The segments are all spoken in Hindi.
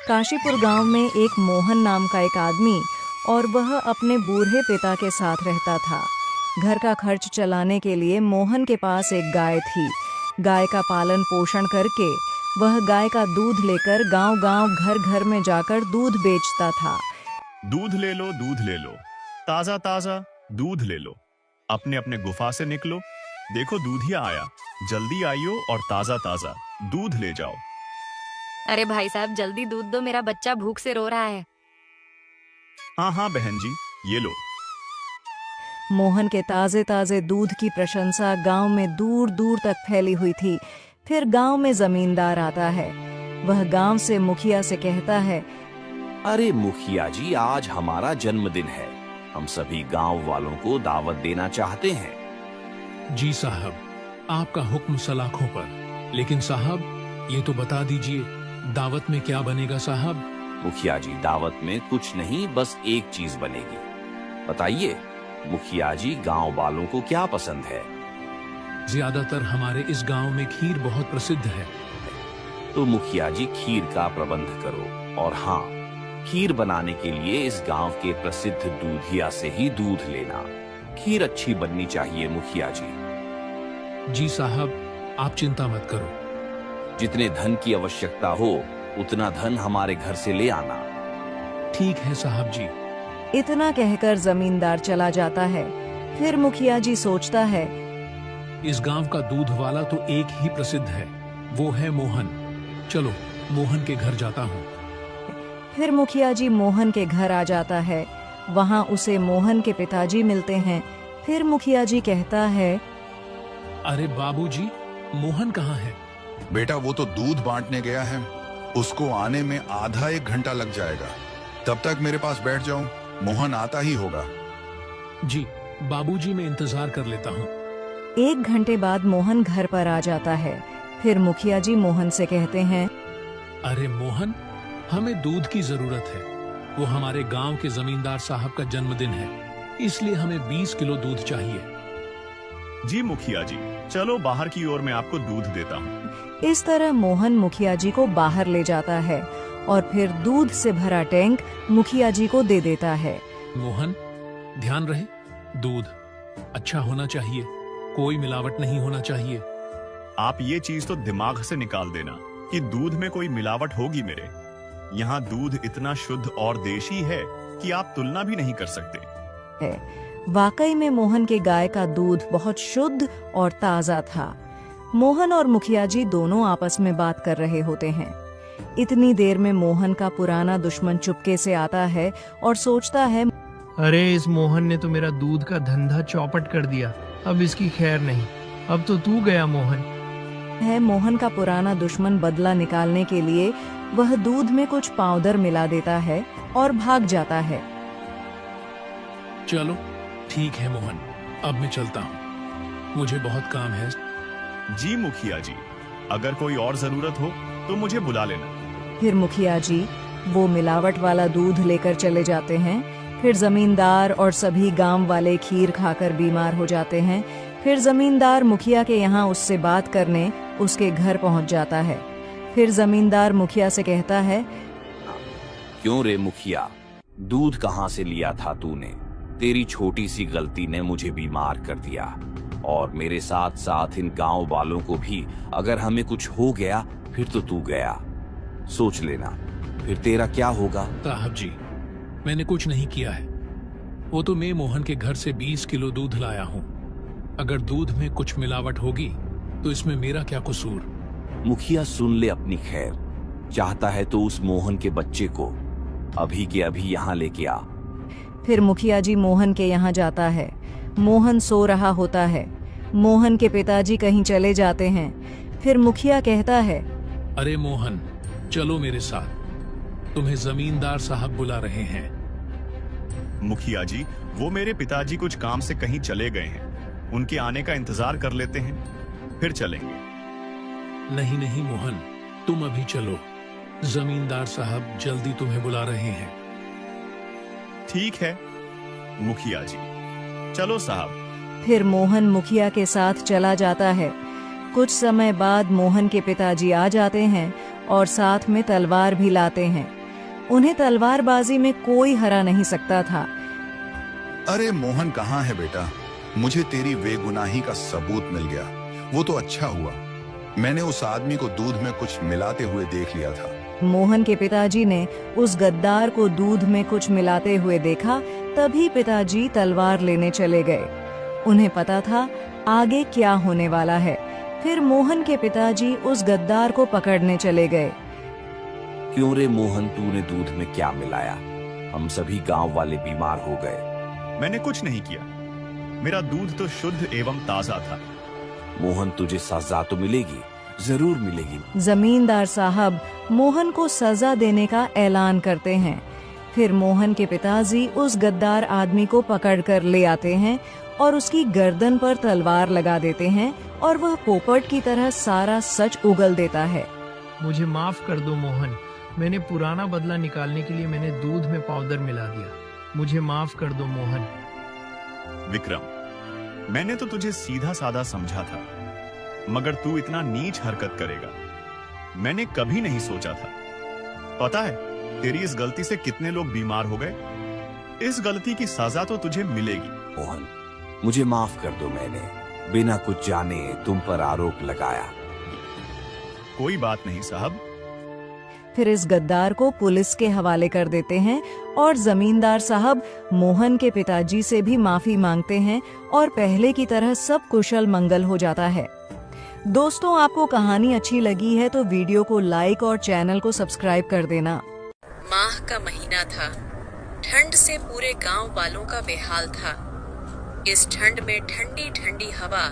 काशीपुर गांव में एक मोहन नाम का एक आदमी और वह अपने बूढ़े पिता के साथ रहता था। घर का खर्च चलाने के लिए मोहन के पास एक गाय थी। गाय का पालन पोषण करके वह गाय का दूध लेकर गांव-गांव घर-घर में जाकर दूध बेचता था। दूध ले लो, ताजा ताजा दूध ले लो। अपने अपने गुफा से निकलो, देखो दूधिया आया। जल्दी आइयो और ताजा ताजा दूध ले जाओ। अरे भाई साहब, जल्दी दूध दो, मेरा बच्चा भूख से रो रहा है। हाँ बहन जी, ये लो। मोहन के ताजे ताजे दूध की प्रशंसा गांव में दूर दूर तक फैली हुई थी। फिर गांव में जमींदार आता है। वह गांव से मुखिया से कहता है, अरे मुखिया जी, आज हमारा जन्मदिन है। हम सभी गांव वालों को दावत देना चाहते हैं। जी साहब, आपका हुक्म सलाखों पर। लेकिन साहब, ये तो बता दीजिए, दावत में क्या बनेगा साहब? मुखिया जी, दावत में कुछ नहीं, बस एक चीज बनेगी। बताइए मुखिया जी, गांव वालों को क्या पसंद है? ज्यादातर हमारे इस गांव में खीर बहुत प्रसिद्ध है। तो मुखिया जी, खीर का प्रबंध करो। और हाँ, खीर बनाने के लिए इस गांव के प्रसिद्ध दूधिया से ही दूध लेना। खीर अच्छी बननी चाहिए मुखिया जी। जी साहब, आप चिंता मत करो। जितने धन की आवश्यकता हो उतना धन हमारे घर से ले आना। ठीक है साहब जी। इतना कहकर जमींदार चला जाता है। फिर मुखिया जी सोचता है, इस गांव का दूध वाला तो एक ही प्रसिद्ध है, वो है मोहन। चलो मोहन के घर जाता हूँ। फिर मुखिया जी मोहन के घर आ जाता है। वहाँ उसे मोहन के पिताजी मिलते हैं। फिर मुखिया जी कहता है, अरे बाबूजी, मोहन कहाँ है? बेटा, वो तो दूध बांटने गया है। उसको आने में आधा एक घंटा लग जाएगा। तब तक मेरे पास बैठ जाओ, मोहन आता ही होगा। जी बाबूजी, मैं इंतजार कर लेता हूँ। 1 घंटे बाद मोहन घर पर आ जाता है। फिर मुखिया जी मोहन से कहते हैं, अरे मोहन, हमें दूध की जरूरत है। वो हमारे गांव के जमींदार साहब का जन्मदिन है, इसलिए हमें 20 किलो दूध चाहिए। जी मुखिया जी, चलो बाहर की ओर मैं आपको दूध देता हूँ। इस तरह मोहन मुखिया जी को बाहर ले जाता है और फिर दूध से भरा टैंक मुखिया जी को दे देता है। मोहन, ध्यान रहे, दूध अच्छा होना चाहिए, कोई मिलावट नहीं होना चाहिए। आप ये चीज तो दिमाग से निकाल देना कि दूध में कोई मिलावट होगी। मेरे यहाँ दूध इतना शुद्ध और देशी है कि आप तुलना भी नहीं कर सकते। वाकई में मोहन के गाय का दूध बहुत शुद्ध और ताजा था। मोहन और मुखिया जी दोनों आपस में बात कर रहे होते हैं। इतनी देर में मोहन का पुराना दुश्मन चुपके से आता है और सोचता है, अरे इस मोहन ने तो मेरा दूध का धंधा चौपट कर दिया। अब इसकी खैर नहीं। अब तो तू गया मोहन। मोहन का पुराना दुश्मन बदला निकालने के लिए वह दूध में कुछ पाउडर मिला देता है और भाग जाता है। चलो ठीक है मोहन, अब मैं चलता हूँ, मुझे बहुत काम है। जी मुखिया जी, अगर कोई और जरूरत हो तो मुझे बुला लेना। फिर मुखिया जी वो मिलावट वाला दूध लेकर चले जाते हैं। फिर जमींदार और सभी गांव वाले खीर खाकर बीमार हो जाते हैं। फिर जमींदार मुखिया के यहाँ उससे बात करने उसके घर पहुँच जाता है। फिर जमींदार मुखिया से कहता है, क्यों रे मुखिया, दूध कहाँ से लिया था तूने? तेरी छोटी सी गलती ने मुझे बीमार कर दिया और मेरे साथ साथ इन गांव वालों को भी। अगर हमें कुछ हो गया फिर तो तू गया। सोच लेना फिर तेरा क्या होगा। साहब जी, मैंने कुछ नहीं किया है। वो तो मैं मोहन के घर से 20 किलो दूध लाया हूँ। अगर दूध में कुछ मिलावट होगी तो इसमें मेरा क्या कसूर? मुखिया, सुन ले अपनी खैर। चाहता है तो उस मोहन के बच्चे को अभी के अभी यहाँ लेके आ। फिर मुखिया जी मोहन के यहाँ जाता है। मोहन सो रहा होता है। मोहन के पिताजी कहीं चले जाते हैं। फिर मुखिया कहता है, अरे मोहन, चलो मेरे साथ, तुम्हें जमींदार साहब बुला रहे हैं। मुखिया जी, वो मेरे पिताजी कुछ काम से कहीं चले गए हैं। उनके आने का इंतजार कर लेते हैं, फिर चलेंगे। नहीं नहीं मोहन, तुम अभी चलो, जमींदार साहब जल्दी तुम्हें बुला रहे हैं। ठीक है मुखिया जी, चलो साहब। फिर मोहन मुखिया के साथ चला जाता है। कुछ समय बाद मोहन के पिताजी आ जाते हैं और साथ में तलवार भी लाते हैं। उन्हें तलवारबाजी में कोई हरा नहीं सकता था। अरे मोहन कहाँ है बेटा? मुझे तेरी बेगुनाही का सबूत मिल गया। वो तो अच्छा हुआ, मैंने उस आदमी को दूध में कुछ मिलाते हुए देख लिया था। मोहन के पिताजी ने उस गद्दार को दूध में कुछ मिलाते हुए देखा, तभी पिताजी तलवार लेने चले गए। उन्हें पता था आगे क्या होने वाला है। फिर मोहन के पिताजी उस गद्दार को पकड़ने चले गए। क्यों रे मोहन, तूने दूध में क्या मिलाया? हम सभी गांव वाले बीमार हो गए। मैंने कुछ नहीं किया, मेरा दूध तो शुद्ध एवं ताजा था। मोहन, तुझे सजा तो मिलेगी, जरूर मिलेगी। जमींदार साहब मोहन को सजा देने का ऐलान करते हैं। फिर मोहन के पिताजी उस गद्दार आदमी को पकड़कर ले आते हैं और उसकी गर्दन पर तलवार लगा देते हैं और वह पोपट की तरह सारा सच उगल देता है। मुझे माफ कर दो मोहन, मैंने पुराना बदला निकालने के लिए मैंने दूध में पाउडर मिला दिया। मुझे माफ कर दो मोहन। विक्रम, मैंने तो तुझे सीधा साधा समझा था, मगर तू इतना नीच हरकत करेगा मैंने कभी नहीं सोचा था। पता है तेरी इस गलती से कितने लोग बीमार हो गए? इस गलती की सजा तो तुझे मिलेगी। मोहन, मुझे माफ कर दो, मैंने बिना कुछ जाने तुम पर आरोप लगाया। कोई बात नहीं साहब। फिर इस गद्दार को पुलिस के हवाले कर देते हैं और जमींदार साहब मोहन के पिताजी से भी माफी मांगते हैं और पहले की तरह सब कुशल मंगल हो जाता है। दोस्तों, आपको कहानी अच्छी लगी है तो वीडियो को लाइक और चैनल को सब्सक्राइब कर देना। माह का महीना था। ठंड से पूरे गांव वालों का बेहाल था। इस ठंड में ठंडी ठंडी हवा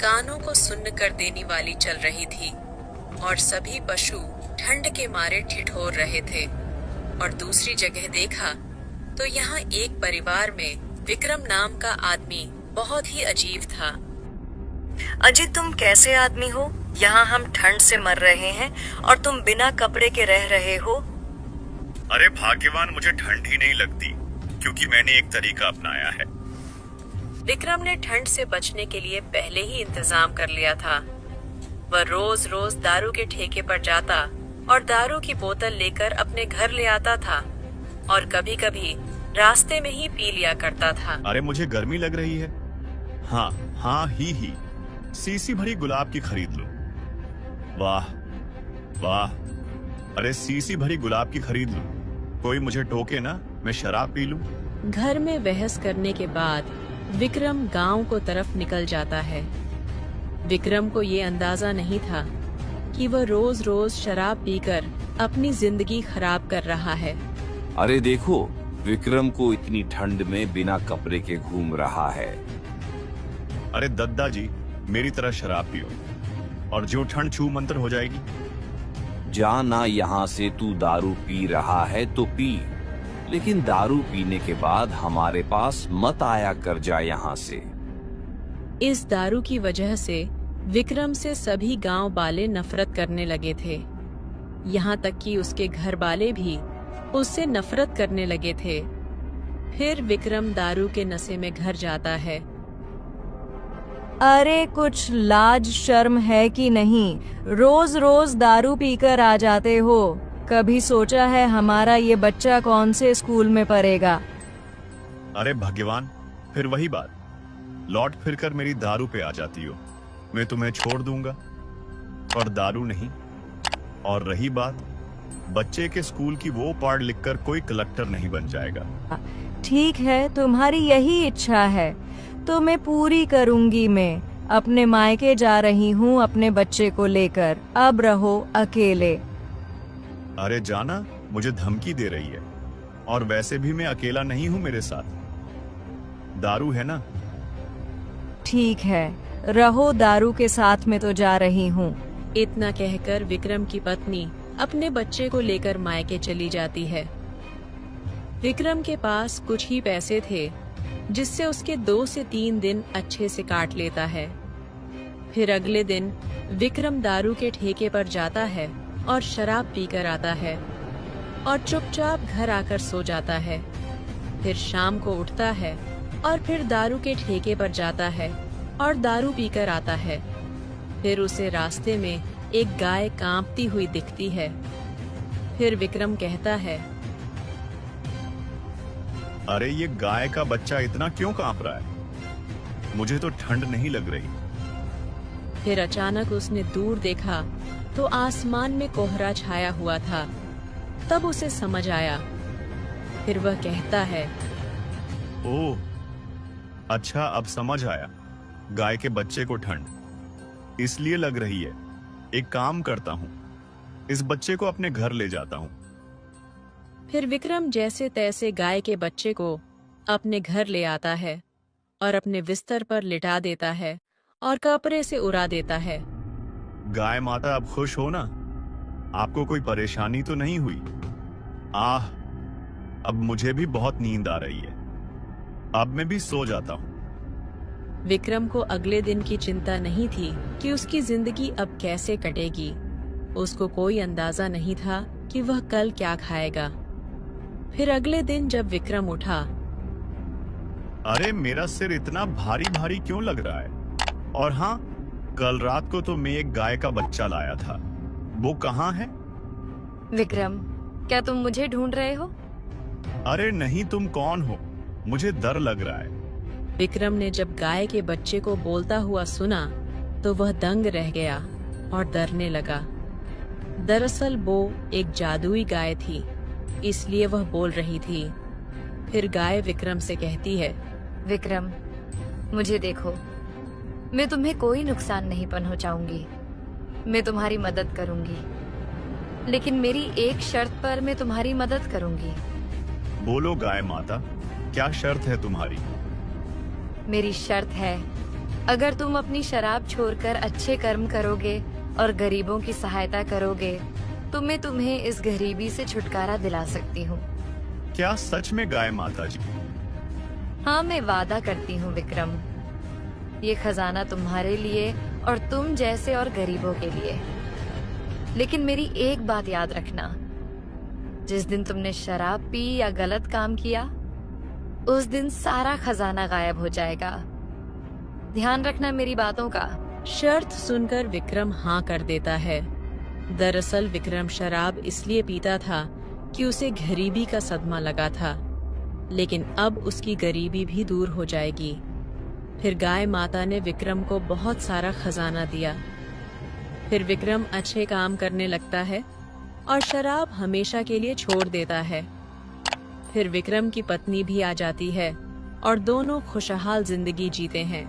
कानों को सुन्न कर देने वाली चल रही थी और सभी पशु ठंड के मारे ठिठुर रहे थे। और दूसरी जगह देखा तो यहाँ एक परिवार में विक्रम नाम का आदमी बहुत ही अजीब था। अजित, तुम कैसे आदमी हो? यहाँ हम ठंड से मर रहे हैं और तुम बिना कपड़े के रह रहे हो। अरे भाग्यवान, मुझे ठंड ही नहीं लगती क्योंकि मैंने एक तरीका अपनाया है। विक्रम ने ठंड से बचने के लिए पहले ही इंतजाम कर लिया था। वह रोज रोज दारू के ठेके पर जाता और दारू की बोतल लेकर अपने घर ले आता था और कभी कभी रास्ते में ही पी लिया करता था। अरे मुझे गर्मी लग रही है। हाँ हाँ ही सीसी भरी गुलाब की खरीद लो। वाह वाह, अरे सीसी भरी गुलाब की खरीद लो। कोई मुझे टोके ना, मैं शराब पी लूं। घर में बहस करने के बाद विक्रम गांव को तरफ निकल जाता है। विक्रम को ये अंदाजा नहीं था कि वह रोज रोज शराब पीकर अपनी जिंदगी खराब कर रहा है। अरे देखो, विक्रम को इतनी ठंड में बिना कपड़े के घूम रहा है। अरे दद्दा जी, मेरी तरह शराब पियो और जो ठंड छू मंतर हो जाएगी। जाना यहाँ से, तू दारू पी रहा है तो पी, लेकिन दारू पीने के बाद हमारे पास मत आया कर जा यहाँ से। इस दारू की वजह से विक्रम से सभी गांव वाले नफरत करने लगे थे। यहाँ तक कि उसके घर वाले भी उससे नफरत करने लगे थे। फिर विक्रम दारू के नशे में घर जाता है। अरे कुछ लाज शर्म है कि नहीं? रोज रोज दारू पीकर आ जाते हो। कभी सोचा है हमारा ये बच्चा कौन से स्कूल में पढ़ेगा? अरे भगवान, फिर वही बात, लौट फिर कर मेरी दारू पे आ जाती हो। मैं तुम्हें छोड़ दूंगा और दारू नहीं। और रही बात, बच्चे के स्कूल की, वो पढ़ लिखकर कोई कलेक्टर नहीं बन जाएगा। ठीक है, तुम्हारी यही इच्छा है तो मैं पूरी करूंगी। मैं अपने मायके जा रही हूँ अपने बच्चे को लेकर। अब रहो अकेले। अरे जाना, मुझे धमकी दे रही है। और वैसे भी मैं अकेला नहीं हूँ, मेरे साथ दारू है ना। ठीक है, रहो, दारू के साथ में तो जा रही हूँ। इतना कहकर विक्रम की पत्नी अपने बच्चे को लेकर मायके चली जाती है। विक्रम के पास कुछ ही पैसे थे जिससे उसके 2 से 3 दिन अच्छे से काट लेता है। फिर अगले दिन विक्रम दारू के ठेके पर जाता है और शराब पीकर आता है और चुपचाप घर आकर सो जाता है। फिर शाम को उठता है और फिर दारू के ठेके पर जाता है और दारू पीकर आता है। फिर उसे रास्ते में एक गाय कांपती हुई दिखती है। फिर विक्रम कहता है, अरे ये गाय का बच्चा इतना क्यों कांप रहा है? मुझे तो ठंड नहीं लग रही। फिर अचानक उसने दूर देखा तो आसमान में कोहरा छाया हुआ था। तब उसे समझ आया। फिर वह कहता है, ओह, अच्छा अब समझ आया। गाय के बच्चे को ठंड इसलिए लग रही है। एक काम करता हूँ, इस बच्चे को अपने घर ले जाता हूँ। फिर विक्रम जैसे तैसे गाय के बच्चे को अपने घर ले आता है और अपने बिस्तर पर लिटा देता है और कपड़े से उड़ा देता है। गाय माता अब खुश हो ना? आपको कोई परेशानी तो नहीं हुई? आह, अब मुझे भी बहुत नींद आ रही है। अब मैं भी सो जाता हूँ। विक्रम को अगले दिन की चिंता नहीं थी कि उसकी जिंदगी अब कैसे कटेगी। उसको कोई अंदाजा नहीं था कि वह कल क्या खाएगा। फिर अगले दिन जब विक्रम उठा, अरे मेरा सिर इतना भारी भारी क्यों लग रहा है? और हाँ, कल रात को तो मैं एक गाय का बच्चा लाया था। वो कहाँ है? विक्रम, क्या तुम मुझे ढूंढ रहे हो? अरे नहीं, तुम कौन हो? मुझे डर लग रहा है। विक्रम ने जब गाय के बच्चे को बोलता हुआ सुना तो वह दंग रह गया और डरने लगा। दरअसल वो एक जादुई गाय थी, इसलिए वह बोल रही थी। फिर गाय विक्रम से कहती है, विक्रम, मुझे देखो, मैं तुम्हें कोई नुकसान नहीं पहुंचाऊंगी। मैं तुम्हारी मदद करूंगी, लेकिन मेरी एक शर्त पर मैं तुम्हारी मदद करूंगी। बोलो गाय माता, क्या शर्त है तुम्हारी? मेरी शर्त है, अगर तुम अपनी शराब छोड़कर अच्छे कर्म करोगे और गरीबों की सहायता करोगे तो मैं तुम्हें इस गरीबी से छुटकारा दिला सकती हूँ। क्या सच में गाय माता जी? हाँ, मैं वादा करती हूँ विक्रम। ये खजाना तुम्हारे लिए और तुम जैसे और गरीबों के लिए। लेकिन मेरी एक बात याद रखना, जिस दिन तुमने शराब पी या गलत काम किया, उस दिन सारा खजाना गायब हो जाएगा। ध्यान रखना मेरी बातों का। शर्त सुनकर विक्रम हाँ कर देता है। दरअसल विक्रम शराब इसलिए पीता था कि उसे गरीबी का सदमा लगा था, लेकिन अब उसकी गरीबी भी दूर हो जाएगी। फिर गाय माता ने विक्रम को बहुत सारा खजाना दिया। फिर विक्रम अच्छे काम करने लगता है और शराब हमेशा के लिए छोड़ देता है। फिर विक्रम की पत्नी भी आ जाती है और दोनों खुशहाल जिंदगी जीते हैं।